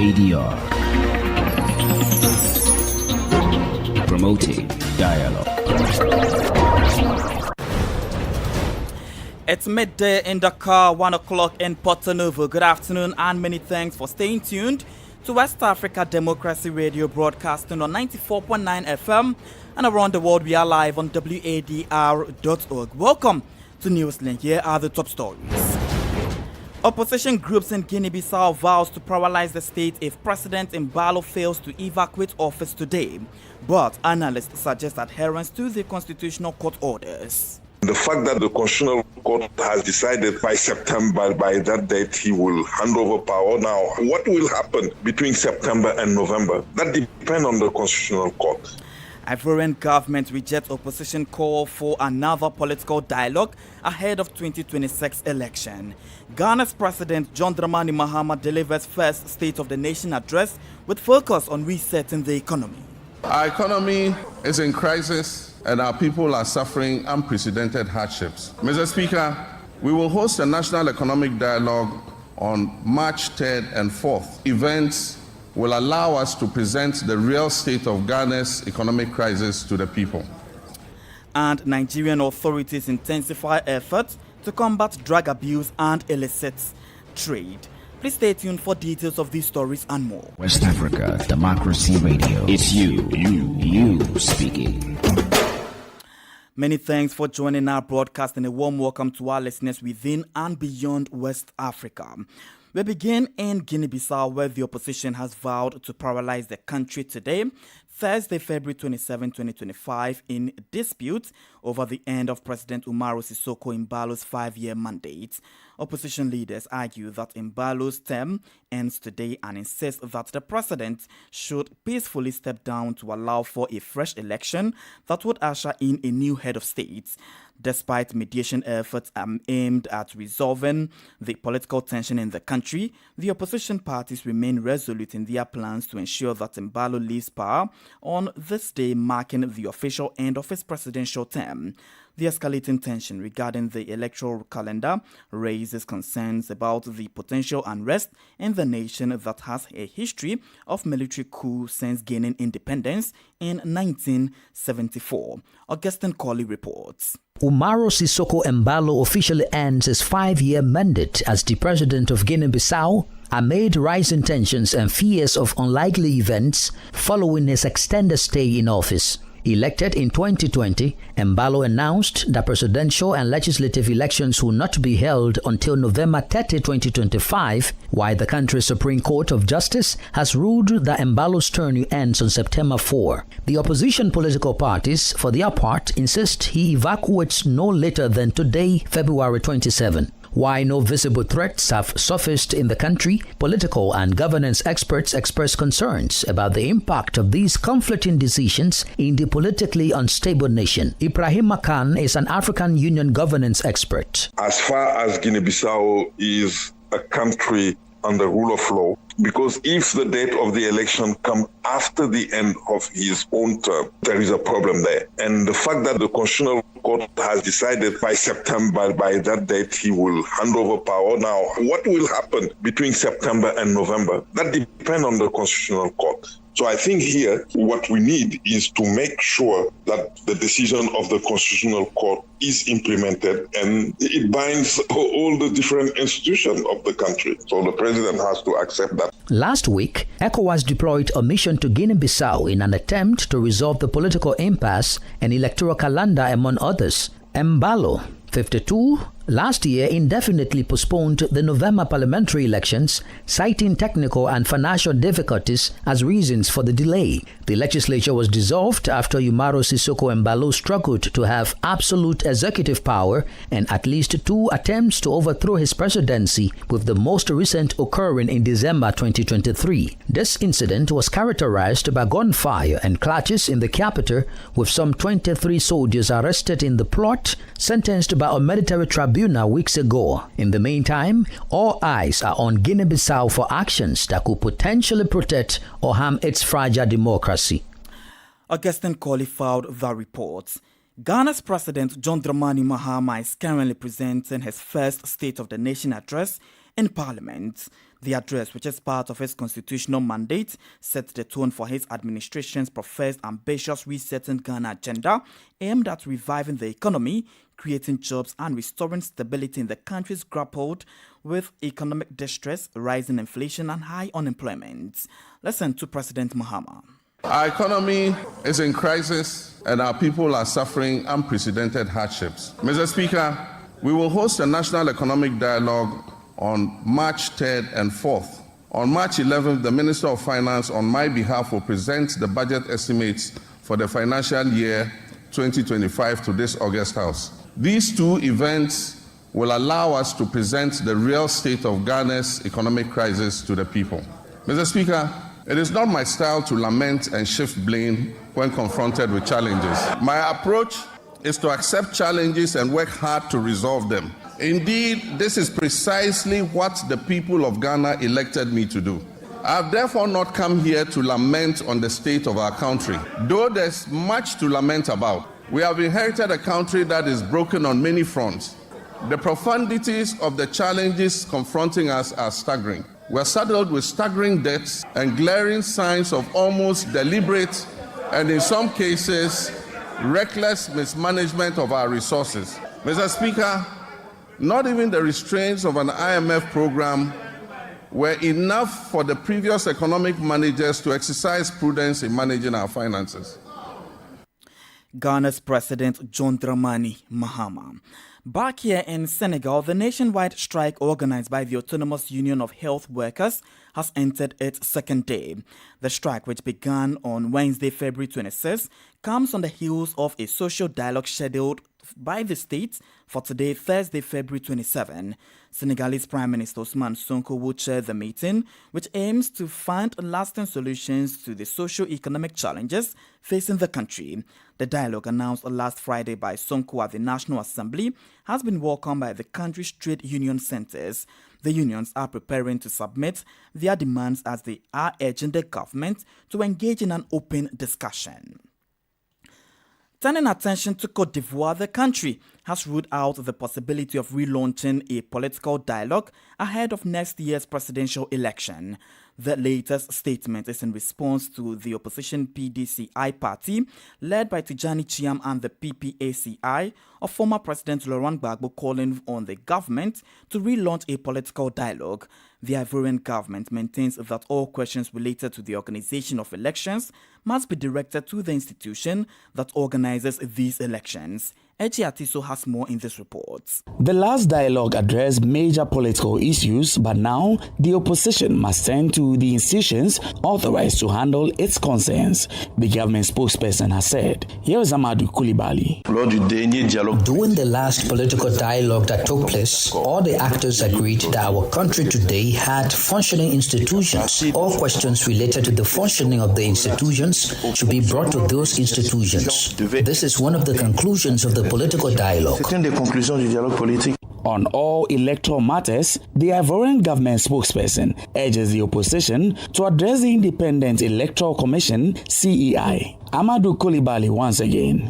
WADR, promoting dialogue. It's midday in Dakar, 1 o'clock in Porto Novo. Good afternoon and many thanks for staying tuned to West Africa Democracy Radio, broadcasting on 94.9 FM and around the world. We are live on wadr.org. Welcome to Newslink. Here are the top stories. Opposition groups in Guinea-Bissau vows to paralyze the state if President Embalo fails to evacuate office today. But analysts suggest adherence to the Constitutional Court orders. The fact that the Constitutional Court has decided by September, by that date, he will hand over power. Now, what will happen between September and November? That depends on the Constitutional Court. Ivorian government rejects opposition call for another political dialogue ahead of 2026 election. Ghana's President John Dramani Mahama delivers first State of the Nation address with focus on resetting the economy. Our economy is in crisis and our people are suffering unprecedented hardships. Mr. Speaker, we will host a national economic dialogue on March 3rd and 4th. Events will allow us to present the real state of Ghana's economic crisis to the people. And Nigerian authorities intensify efforts to combat drug abuse and illicit trade. Please stay tuned for details of these stories and more. West Africa Democracy Radio. It's you speaking. Many thanks for joining our broadcast and a warm welcome to our listeners within and beyond West Africa. We begin in Guinea-Bissau, where the opposition has vowed to paralyze the country today, Thursday, February 27, 2025, in dispute over the end of President Umaru Sissoco Embalo's 5-year mandate. Opposition leaders argue that Embalo's term ends today and insist that the president should peacefully step down to allow for a fresh election that would usher in a new head of state. Despite mediation efforts aimed at resolving the political tension in the country, the opposition parties remain resolute in their plans to ensure that Embalo leaves power on this day, marking the official end of his presidential term. The escalating tension regarding the electoral calendar raises concerns about the potential unrest in the nation that has a history of military coups since gaining independence in 1974. Augustine Colley reports. Umaru Sissoco Embalo officially ends his 5-year mandate as the president of Guinea-Bissau amid rising tensions and fears of unlikely events following his extended stay in office. Elected in 2020, Embalo announced that presidential and legislative elections will not be held until November 30, 2025, while the country's Supreme Court of Justice has ruled that Embalo's term ends on September 4. The opposition political parties, for their part, insist he evacuates no later than today, February 27. While no visible threats have surfaced in the country, political and governance experts express concerns about the impact of these conflicting decisions in the politically unstable nation. Ibrahim Makan is an African Union governance expert. As far as Guinea-Bissau is a country under rule of law, because if the date of the election comes after the end of his own term, there is a problem there. And the fact that the Constitutional Court has decided by September, by that date, he will hand over power. Now, what will happen between September and November? That depends on the Constitutional Court. So I think here what we need is to make sure that the decision of the Constitutional Court is implemented and it binds all the different institutions of the country. So the president has to accept that. Last week, ECOWAS deployed a mission to Guinea-Bissau in an attempt to resolve the political impasse and electoral calendar, among others. Embalo, 52, last year indefinitely postponed the November parliamentary elections, citing technical and financial difficulties as reasons for the delay. The legislature was dissolved after Umaro Sissoco Embalo struggled to have absolute executive power and at least 2 attempts to overthrow his presidency, with the most recent occurring in December 2023. This incident was characterized by gunfire and clashes in the capital, with some 23 soldiers arrested in the plot, sentenced by a military tribunal weeks ago. In the meantime, all eyes are on Guinea-Bissau for actions that could potentially protect or harm its fragile democracy. Augustine qualified the report. Ghana's President John Dramani Mahama is currently presenting his first State of the Nation address in Parliament. The address, which is part of his constitutional mandate, sets the tone for his administration's professed ambitious resetting Ghana agenda aimed at reviving the economy, creating jobs and restoring stability in the countries grappled with economic distress, rising inflation and high unemployment. Listen to President Mahama. Our economy is in crisis and our people are suffering unprecedented hardships. Mr. Speaker, we will host a national economic dialogue on March 3rd and 4th. On March 11th, the Minister of Finance, on my behalf, will present the budget estimates for the financial year 2025 to this August House. These 2 events will allow us to present the real state of Ghana's economic crisis to the people. Mr. Speaker, it is not my style to lament and shift blame when confronted with challenges. My approach is to accept challenges and work hard to resolve them. Indeed, this is precisely what the people of Ghana elected me to do. I have therefore not come here to lament on the state of our country, though there's much to lament about. We have inherited a country that is broken on many fronts. The profundities of the challenges confronting us are staggering. We're saddled with staggering debts and glaring signs of almost deliberate and, in some cases, reckless mismanagement of our resources. Mr. Speaker, not even the restraints of an IMF program were enough for the previous economic managers to exercise prudence in managing our finances. Ghana's President John Dramani Mahama. Back here in Senegal, the nationwide strike organized by the Autonomous Union of Health Workers has entered its second day. The strike, which began on Wednesday, February 26, comes on the heels of a social dialogue scheduled by the state for today, Thursday, February 27. Senegalese Prime Minister Ousmane Sonko will chair the meeting, which aims to find lasting solutions to the socio-economic challenges facing the country. The dialogue, announced last Friday by Sonko at the National Assembly, has been welcomed by the country's trade union centers. The unions are preparing to submit their demands as they are urging the government to engage in an open discussion. Turning attention to Côte d'Ivoire, the country has ruled out the possibility of relaunching a political dialogue ahead of next year's presidential election. The latest statement is in response to the opposition PDCI party, led by Tijani Chiam and the PPACI, of former President Laurent Gbagbo, calling on the government to relaunch a political dialogue. The Ivorian government maintains that all questions related to the organization of elections must be directed to the institution that organizes these elections. Echi Atiso has more in this report. The last dialogue addressed major political issues, but now the opposition must turn to the institutions authorized to handle its concerns, the government spokesperson has said. Here is Amadou Koulibaly. During the last political dialogue that took place, all the actors agreed that our country today had functioning institutions. All questions related to the functioning of the institutions should be brought to those institutions. This is one of the conclusions of the political dialogue. On all electoral matters, the Ivorian government spokesperson urges the opposition to address the Independent Electoral Commission, CEI. Amadou Koulibaly once again.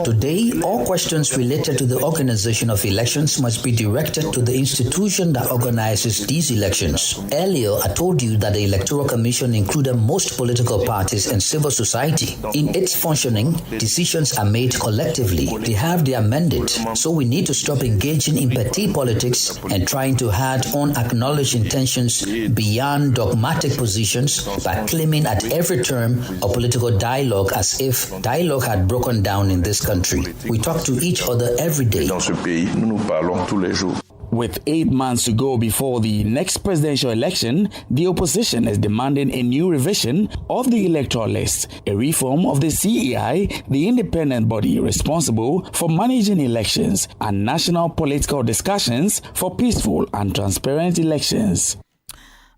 Today, all questions related to the organization of elections must be directed to the institution that organizes these elections. Earlier, I told you that the Electoral Commission included most political parties and civil society. In its functioning, decisions are made collectively. They have their mandate. So we need to stop engaging in petty politics and trying to hide unacknowledged intentions beyond dogmatic positions by claiming at every term a political political dialogue as if dialogue had broken down in this country. We talk to each other every day. Dans ce pays, nous nous parlons tous les jours. With 8 months to go before the next presidential election, the opposition is demanding a new revision of the electoral list, a reform of the CEI, the independent body responsible for managing elections, and national political discussions for peaceful and transparent elections.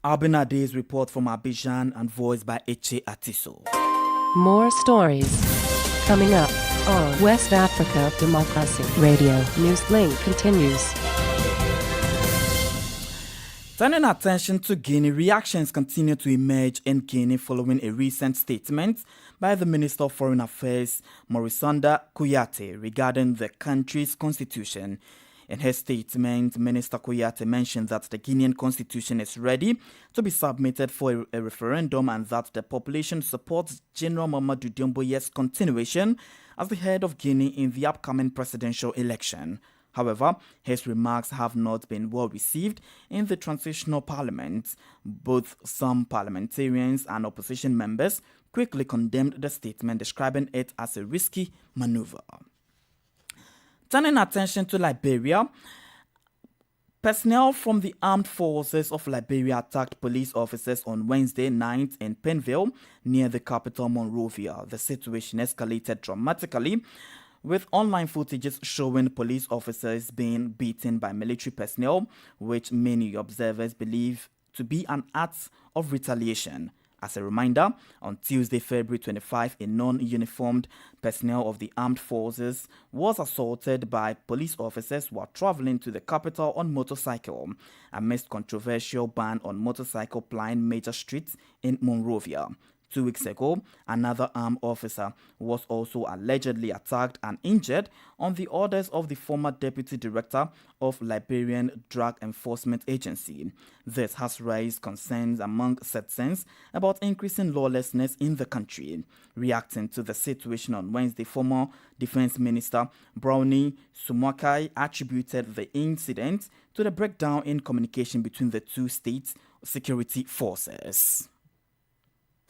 Albin Ade's report from Abidjan and voiced by Eche Atiso. More stories coming up on West Africa Democracy Radio. Newslink continues. Turning attention to Guinea, reactions continue to emerge in Guinea following a recent statement by the Minister of Foreign Affairs, Morisanda Kouyaté, regarding the country's constitution. In her statement, Minister Kouyaté mentioned that the Guinean constitution is ready to be submitted for a referendum and that the population supports General Mamadou Doumbouya's continuation as the head of Guinea in the upcoming presidential election. However, his remarks have not been well received in the transitional parliament. Both some parliamentarians and opposition members quickly condemned the statement, describing it as a risky maneuver. Turning attention to Liberia, personnel from the armed forces of Liberia attacked police officers on Wednesday night in Penville, near the capital Monrovia. The situation escalated dramatically, with online footages showing police officers being beaten by military personnel, which many observers believe to be an act of retaliation. As a reminder, on Tuesday, February 25, a non-uniformed personnel of the armed forces was assaulted by police officers while traveling to the capital on motorcycle, amidst controversial ban on motorcycle plying major streets in Monrovia. 2 weeks ago, another armed officer was also allegedly attacked and injured on the orders of the former deputy director of Liberian Drug Enforcement Agency. This has raised concerns among citizens about increasing lawlessness in the country. Reacting to the situation on Wednesday, former Defense Minister Brownie Sumakai attributed the incident to the breakdown in communication between the two states' security forces.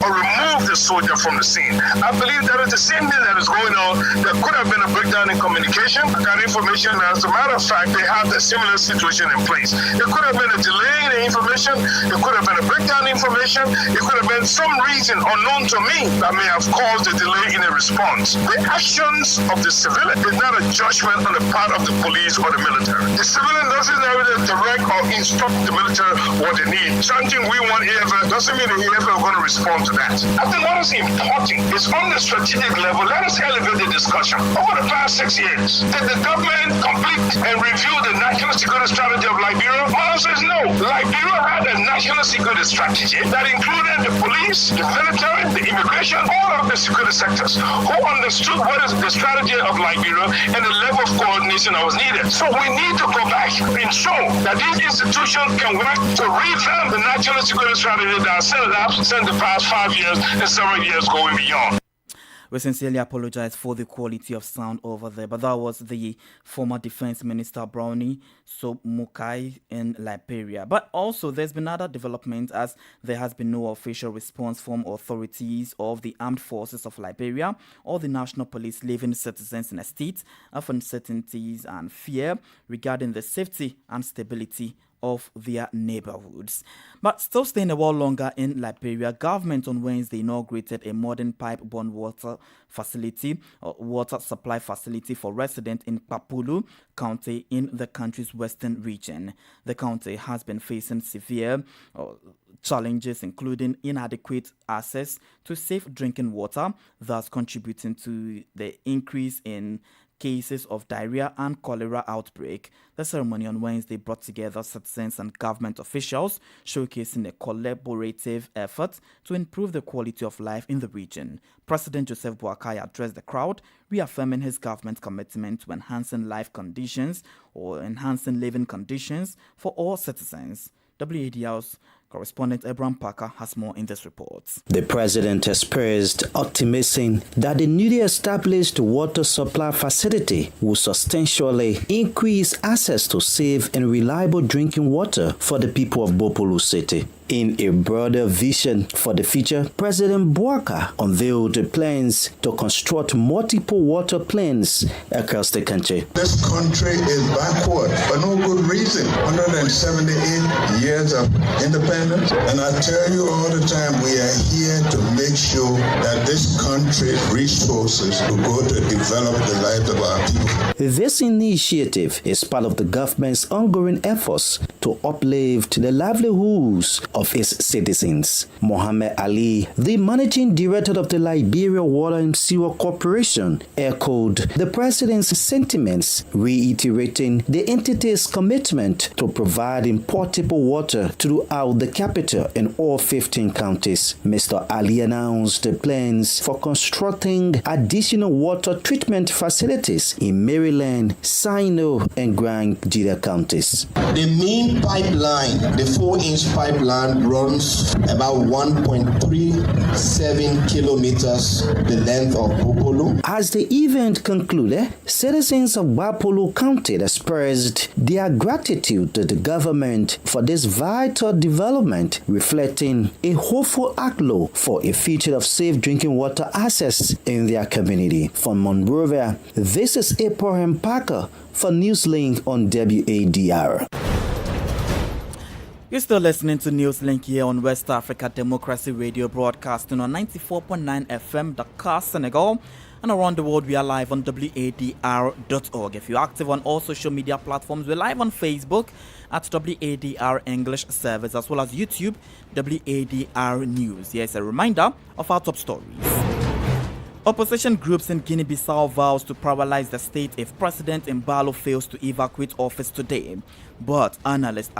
Or remove the soldier from the scene. I believe that is the same thing that is going on. There could have been a breakdown in communication. I got information. As a matter of fact, they have a similar situation in place. There could have been a delay in the information. There could have been a breakdown in information. There could have been some reason unknown to me that may have caused a delay in a response. The actions of the civilian is not a judgment on the part of the police or the military. The civilian doesn't have to direct or instruct the military what they need. Something we want EFA doesn't mean the EFA are going to respond to that. I think what is important is on the strategic level, let us elevate the discussion. Over the past 6 years, did the government complete and review the national security strategy of Liberia? My answer is no. Liberia had a national security strategy that included the police, the military, the immigration, all of the security sectors who understood what is the strategy of Liberia and the level of coordination that was needed. So we need to go back and show that these institutions can work to revamp the national security strategy that has set it up since the past 5 years and several years going beyond. We sincerely apologize for the quality of sound over there, but that was the former Defense Minister Brownie Somukai in Liberia. But also, there's been other developments as there has been no official response from authorities of the armed forces of Liberia or the National Police, leaving citizens in a state of uncertainties and fear regarding the safety and stability of their neighborhoods. But still staying a while longer in Liberia, government on Wednesday inaugurated a modern pipe-borne water facility, or water supply facility for residents in Papulu County in the country's western region. The county has been facing severe challenges, including inadequate access to safe drinking water, thus contributing to the increase in cases of diarrhea and cholera outbreak. The ceremony on Wednesday brought together citizens and government officials, showcasing a collaborative effort to improve the quality of life in the region. President Joseph Boakai addressed the crowd, reaffirming his government's commitment to enhancing life conditions or enhancing living conditions for all citizens. WADR's Correspondent Abraham Parker has more in this report. The president expressed optimism that the newly established water supply facility will substantially increase access to safe and reliable drinking water for the people of Bopolu City. In a broader vision for the future, President Bouaka unveiled plans to construct multiple water plants across the country. This country is backward for no good reason. 178 years of independence, and I tell you all the time, we are here to make sure that this country's resources will go to develop the lives of our people. This initiative is part of the government's ongoing efforts to uplift the livelihoods of its citizens. Mohammed Ali, the managing director of the Liberia Water and Sewer Corporation, echoed the president's sentiments, reiterating the entity's commitment to providing portable water throughout the capital and all 15 counties. Mr. Ali announced the plans for constructing additional water treatment facilities in Maryland, Sino, and Grand Jira counties. The main pipeline, the 4-inch pipeline, runs about 1.37 kilometers the length of Bopolu. As the event concluded, citizens of Bopolu County expressed their gratitude to the government for this vital development, reflecting a hopeful outlook for a future of safe drinking water access in their community. From Monrovia, this is Abraham Parker for Newslink on WADR. You're still listening to Newslink here on West Africa Democracy Radio, broadcasting on 94.9 FM, Dakar, Senegal, and around the world we are live on WADR.org. If you're active on all social media platforms, we're live on Facebook at WADR English Service, as well as YouTube, WADR News. Here's a reminder of our top stories. Opposition groups in Guinea-Bissau vows to paralyze the state if President Embalo fails to evacuate office today. But analysts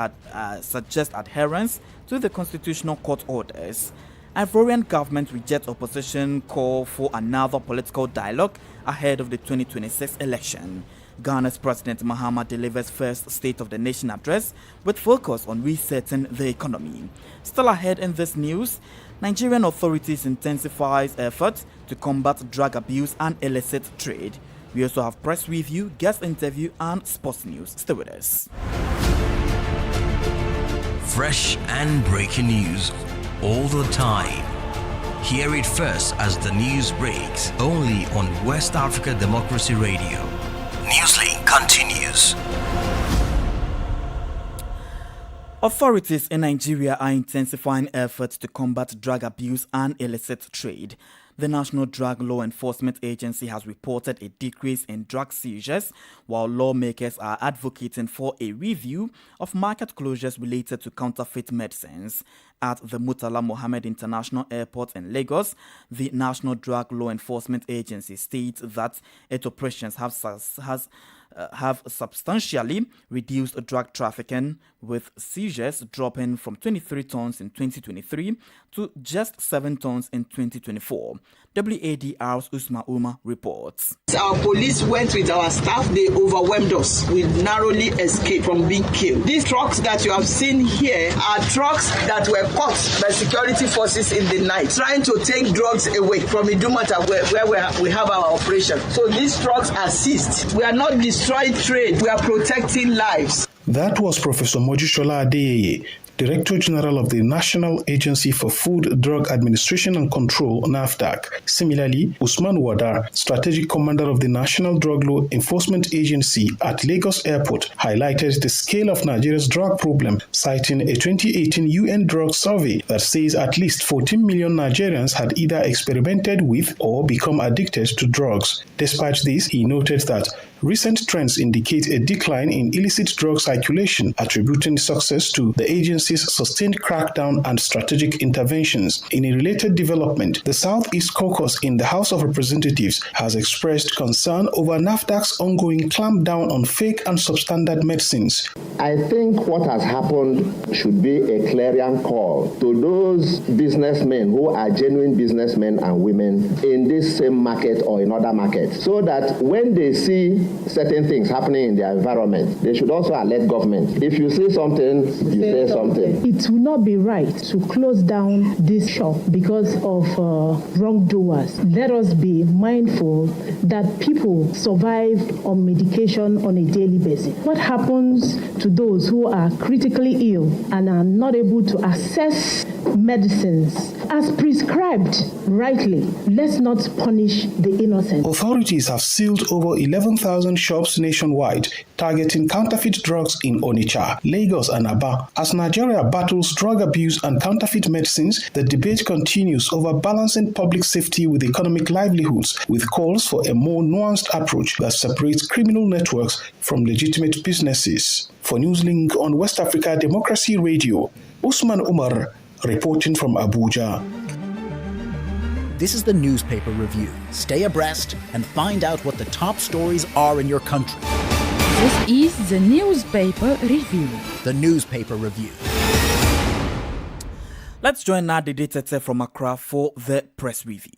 suggest adherence to the Constitutional Court orders. Ivorian government rejects opposition call for another political dialogue ahead of the 2026 election. Ghana's President Mahama delivers first State of the Nation address with focus on resetting the economy. Still ahead in this news, Nigerian authorities intensifies efforts to combat drug abuse and illicit trade. We also have press review, guest interview, and sports news. Stay with us. Fresh and breaking news all the time. Hear it first as the news breaks, only on West Africa Democracy Radio. Newslink continues. Authorities in Nigeria are intensifying efforts to combat drug abuse and illicit trade. The National Drug Law Enforcement Agency has reported a decrease in drug seizures, while lawmakers are advocating for a review of market closures related to counterfeit medicines. At the Murtala Mohammed International Airport in Lagos, the National Drug Law Enforcement Agency states that its operations have substantially reduced drug trafficking, with seizures dropping from 23 tons in 2023 to just 7 tons in 2024. WADR's Usma Uma reports. Our police went with our staff. They overwhelmed us. We narrowly escaped from being killed. These trucks that you have seen here are trucks that were caught by security forces in the night, trying to take drugs away from Idumata, where we have our operation. So these trucks are seized. We are not destroying trade. We are protecting lives. That was Professor Mojishola Adeyeye, Director General of the National Agency for Food, Drug Administration and Control, NAFDAC. Similarly, Usman Wadr, Strategic Commander of the National Drug Law Enforcement Agency at Lagos Airport, highlighted the scale of Nigeria's drug problem, citing a 2018 UN drug survey that says at least 14 million Nigerians had either experimented with or become addicted to drugs. Despite this, he noted that recent trends indicate a decline in illicit drug circulation, attributing success to the agency's sustained crackdown and strategic interventions. In a related development, the Southeast Caucus in the House of Representatives has expressed concern over NAFDAC's ongoing clampdown on fake and substandard medicines. I think what has happened should be a clarion call to those businessmen who are genuine businessmen and women in this same market or in other markets, so that when they see certain things happening in their environment, they should also alert government. If you see something, you say something. something. It will not be right to close down this shop because of wrongdoers. Let us be mindful that people survive on medication on a daily basis. What happens to those who are critically ill and are not able to access medicines as prescribed rightly? Let's not punish the innocent. Authorities have sealed over 11,000 shops nationwide, targeting counterfeit drugs in Onitsha, Lagos, and Aba. As Nigeria battles drug abuse and counterfeit medicines, the debate continues over balancing public safety with economic livelihoods, with calls for a more nuanced approach that separates criminal networks from legitimate businesses. For Newslink on West Africa Democracy Radio, Usman Umar reporting from Abuja. This is the newspaper review. Stay abreast and find out what the top stories are in your country. This is the newspaper review. The newspaper review. Let's join Nadi Tete from Accra for the press review.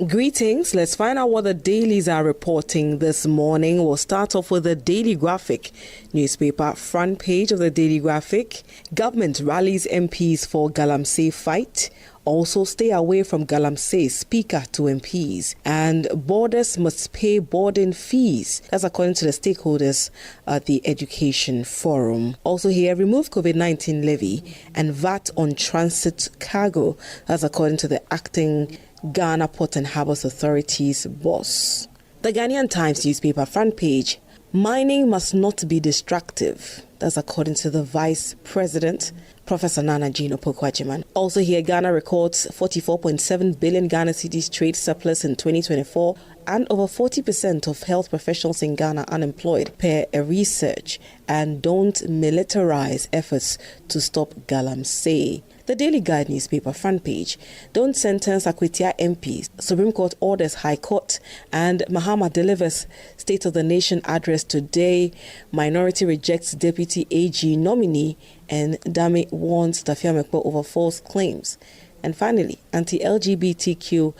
Greetings. Let's find out what the dailies are reporting this morning. We'll start off with the Daily Graphic newspaper. Front page of the Daily Graphic. Government rallies MPs for Galamsey fight. Also, stay away from Galamsey, speaker to MPs. And borders must pay boarding fees. That's according to the stakeholders at the Education Forum. Also here, remove COVID-19 levy and VAT on transit cargo. That's according to the acting Ghana Port and Harbours Authority's boss. The Ghanaian Times newspaper front page. Mining must not be destructive. That's according to the Vice President, Professor Nana Gino Pokwajiman. Also here, Ghana records 44.7 billion Ghana cedis trade surplus in 2024 and over 40% of health professionals in Ghana unemployed per a research. And don't militarize efforts to stop Galamsey. The Daily Guide newspaper front page. Don't sentence Akwetia MPs. Supreme Court orders High Court. And Mahama delivers State of the Nation address today. Minority rejects Deputy AG nominee. And Dame warns Tafia Mekpo over false claims. And finally, anti-LGBTQI+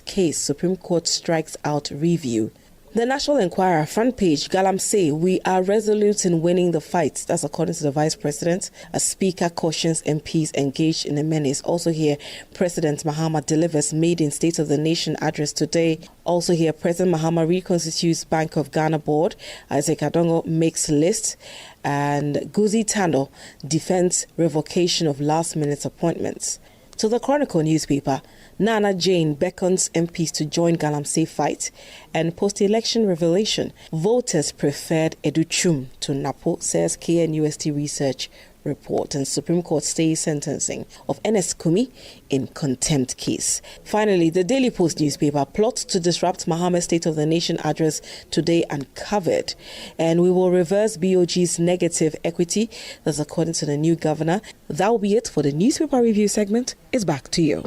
case. Supreme Court strikes out review. The National Enquirer front page, Galamsey, we are resolute in winning the fight. That's according to the Vice President. A speaker cautions MPs engaged in a menace. Also here, President Mahama delivers maiden State of the Nation address today. Also here, President Mahama reconstitutes Bank of Ghana board. Isaac Adongo makes list. And Guzi Tando defends revocation of last-minute appointments. To the Chronicle newspaper, Nana Jane beckons MPs to join Galamsey fight. And post-election revelation, voters preferred Educhum to Napo, says KNUST research report. And Supreme Court stays sentencing of NS Kumi in contempt case. Finally, the Daily Post newspaper, plot to disrupt Mahama's State of the Nation address today uncovered. And we will reverse BOG's negative equity. That's according to the new governor. That will be it for the newspaper review segment. It's back to you.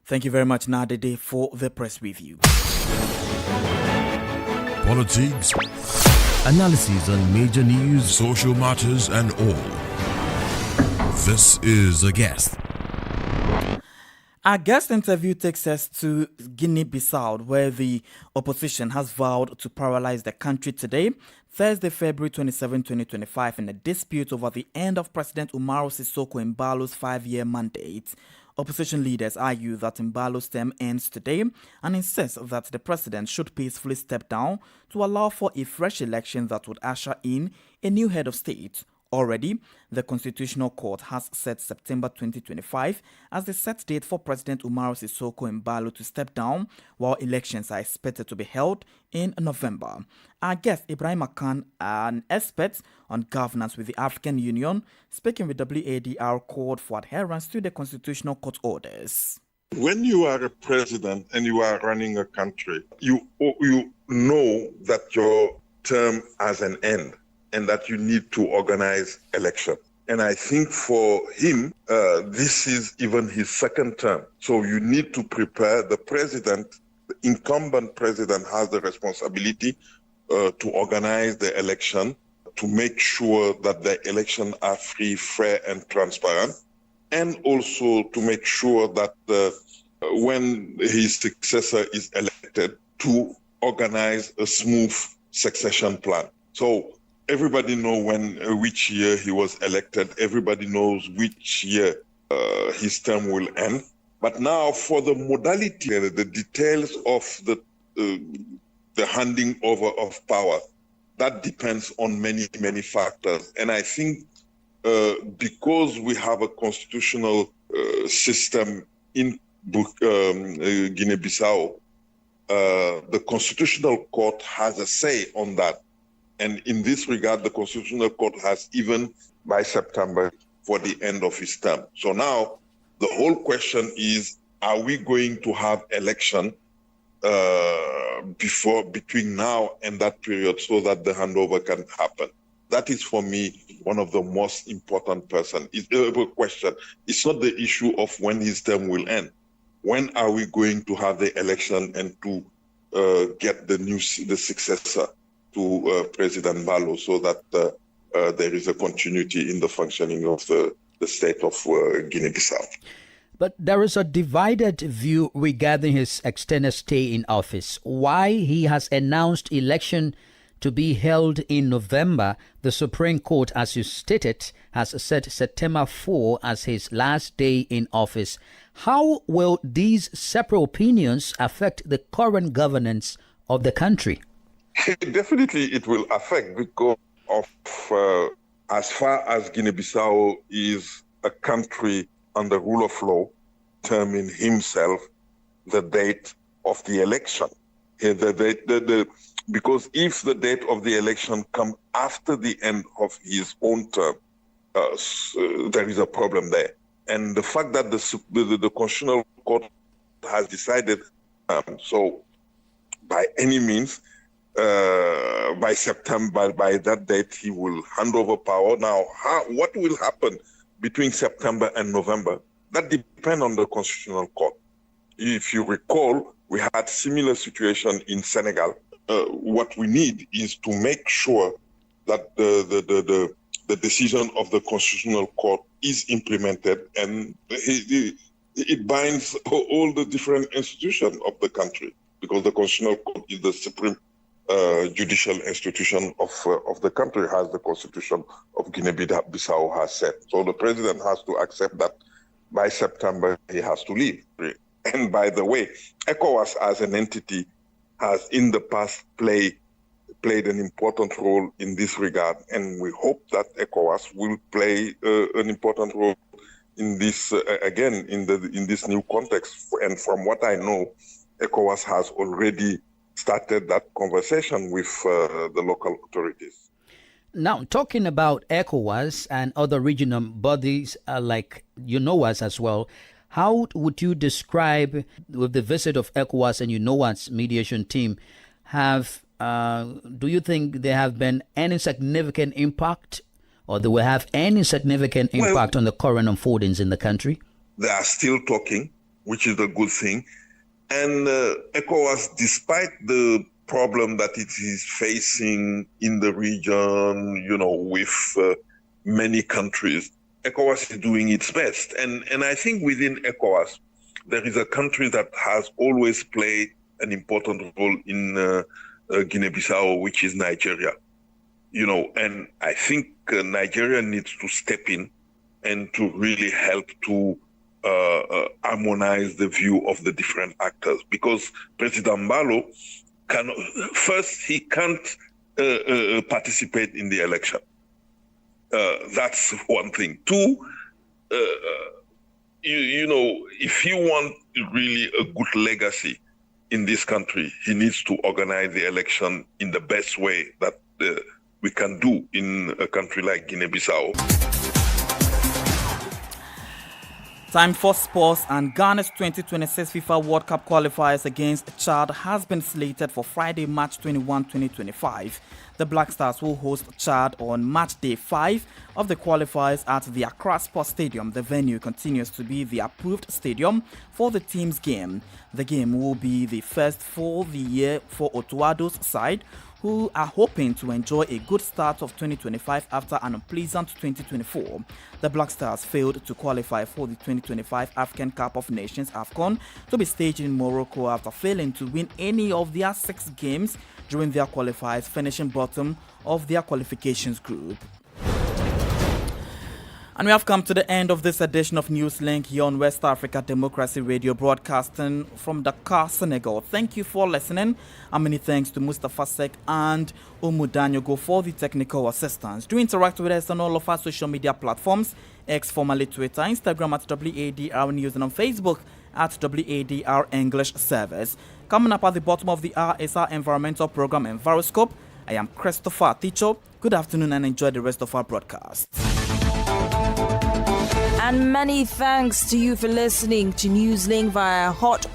Thank you very much, Nadede, for the press review. Politics, analysis on major news, social matters, and all. This is A Guest. Our guest interview takes us to Guinea-Bissau, where the opposition has vowed to paralyze the country today, Thursday, February 27, 2025, in a dispute over the end of President Umaru Sissoco Embalo's 5-year mandate. Opposition leaders argue that Embalo's term ends today and insist that the president should peacefully step down to allow for a fresh election that would usher in a new head of state. Already, the Constitutional Court has set September 2025 as the set date for President Umaru Sissoco Embalo to step down, while elections are expected to be held in November. Our guest, Ibrahim Akan, an expert on governance with the African Union, speaking with WADR, called for adherence to the Constitutional Court orders. When you are a president and you are running a country, you know that your term has an end, and that you need to organize election. And I think for him, this is even his second term. So you need to prepare. The president, the incumbent president, has the responsibility to organize the election, to make sure that the elections are free, fair, and transparent, and also to make sure that when his successor is elected, to organize a smooth succession plan. So everybody knows which year he was elected. Everybody knows which year his term will end. But now for the modality, the details of the handing over of power, that depends on many, many factors. And I think because we have a constitutional system in Guinea-Bissau, the Constitutional Court has a say on that. And in this regard, the Constitutional Court has even by September for the end of his term. So now the whole question is, are we going to have election between now and that period so that the handover can happen? That is, for me, one of the most important question. It's not the issue of when his term will end. When are we going to have the election and to get the successor to President Ballo so that there is a continuity in the functioning of the state of Guinea-Bissau? But there is a divided view regarding his extended stay in office. Why he has announced election to be held in November, the Supreme Court, as you stated, has set September 4 as his last day in office. How will these separate opinions affect the current governance of the country? Definitely it will affect, because of as far as Guinea-Bissau is a country under rule of law, determine himself the date of the election. Because if the date of the election comes after the end of his own term, there is a problem there. And the fact that the Constitutional Court has decided, so by any means, by September, by that date, he will hand over power. Now, what will happen between September and November? That depends on the Constitutional Court. If you recall, we had similar situation in Senegal. What we need is to make sure that the decision of the Constitutional Court is implemented, and it binds all the different institutions of the country, because the Constitutional Court is the supreme judicial institution of the country, as the Constitution of Guinea-Bissau has said. So the president has to accept that by September he has to leave. And by the way, ECOWAS as an entity has in the past played an important role in this regard, and we hope that ECOWAS will play an important role in this again in this new context. And from what I know, ECOWAS has already started that conversation with the local authorities. Now, talking about ECOWAS and other regional bodies like UNOWAS as well, how would you describe, with the visit of ECOWAS and UNOWAS mediation team, do you think there have been any significant impact, or they will have any significant impact on the current unfoldings in the country? They are still talking, which is a good thing. And ECOWAS, despite the problem that it is facing in the region, with many countries, ECOWAS is doing its best. And I think within ECOWAS, there is a country that has always played an important role in Guinea-Bissau, which is Nigeria. And I think Nigeria needs to step in and to really help to harmonize the view of the different actors, because President Ballo he can't participate in the election. That's one thing. Two, if you want really a good legacy in this country, he needs to organize the election in the best way that we can do in a country like Guinea-Bissau. Time for sports, and Ghana's 2026 FIFA World Cup qualifiers against Chad has been slated for Friday, March 21, 2025. The Black Stars will host Chad on match day 5 of the qualifiers at the Accra Sports Stadium. The venue continues to be the approved stadium for the team's game. The game will be the first for the year for Otuado's side, who are hoping to enjoy a good start of 2025 after an unpleasant 2024. The Black Stars failed to qualify for the 2025 African Cup of Nations AFCON to be staged in Morocco after failing to win any of their 6 games during their qualifiers, finishing bottom of their qualifications group. And we have come to the end of this edition of Newslink here on West Africa Democracy Radio, broadcasting from Dakar, Senegal. Thank you for listening, and many thanks to Mustafa Sek and Umudanyogo for the technical assistance. Do interact with us on all of our social media platforms, X formerly Twitter, Instagram at WADR News, and on Facebook at WADR English Service. Coming up at the bottom of the hour is our environmental program, Enviroscope. I am Christopher Ticho. Good afternoon and enjoy the rest of our broadcast. And many thanks to you for listening to Newslink via Hot